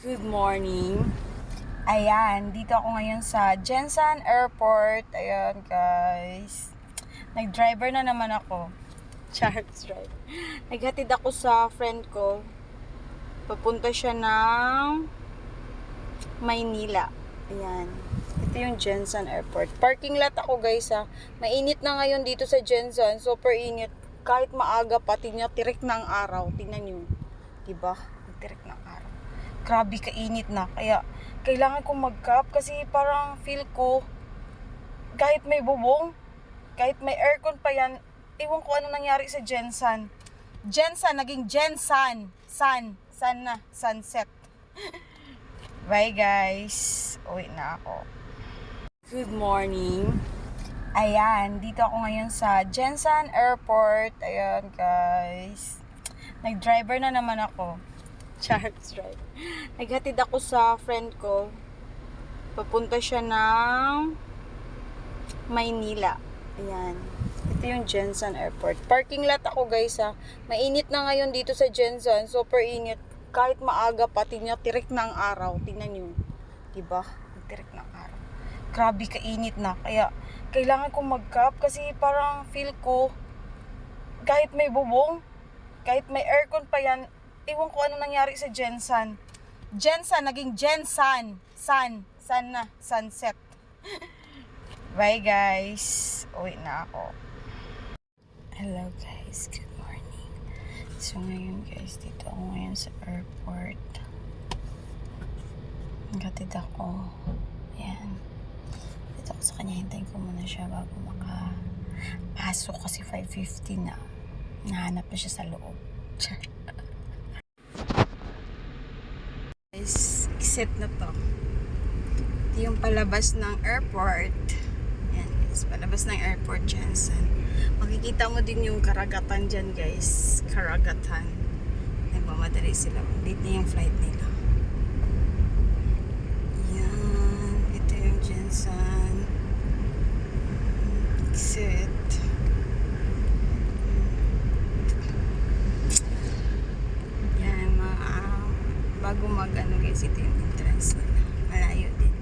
Good morning. Ayan, dito ako ngayon sa Jensan Airport. Ayan, guys. Nag-driver na naman ako. Charles drive. Naghatid ako sa friend ko. Papunta siya ng Maynila. Ayan. Ito yung Jensan Airport. Parking lot ako, guys, ha. Mainit na ngayon dito sa Jensan. Super init. Kahit maaga pati niya, tirik na ang araw. Tingnan nyo. Diba? Tirik na ang araw. Grabe kainit na. Kaya, kailangan kong mag-cap kasi parang feel ko, kahit may bubong, kahit may aircon pa yan, ewan ko ano nangyari sa Jensan. Jensan, naging Jensan. Sun na. Sunset. Bye, guys. Uwi na ako. Good morning. Ayan, dito ako ngayon sa Jensan Airport. Ayan, guys. Nag-driver na naman ako. Charles drive. Naghatid ako sa friend ko. Papunta siya ng Maynila. Ayan. Ito yung Jensan Airport. Parking lot ako, guys, ha. Mainit na ngayon dito sa Jensan. Super init. Kahit maaga pati niya, tirik na ang araw. Tingnan nyo. Diba? Tirik na ang araw. Grabe kainit na. Kaya, kailangan kong mag-cap kasi parang feel ko, kahit may bubong, kahit may aircon pa yan, ewan ko ano nangyari sa Jensan. Jensan, naging Jensan. Sun na. Sunset. Bye, guys. Uwi na ako. Hello, guys. Good morning. So, ngayon, guys, dito ako ngayon sa airport. Naghatid ako. Ayan. Dito ako sa kanya. Hintayin ko muna siya bago makapasok kasi 5:50 na. Nahanap na siya sa loob. Exit na to. Ito yung palabas ng airport. Yan, guys. Palabas ng airport, Jensan. Makikita mo din yung karagatan dyan, guys. Karagatan. Nagmamadali sila. Late na yung flight nila. Yan. Ito yung Jensan. Exit. Bago mag-ano, guys, ito yung entrance nila. Malayo din.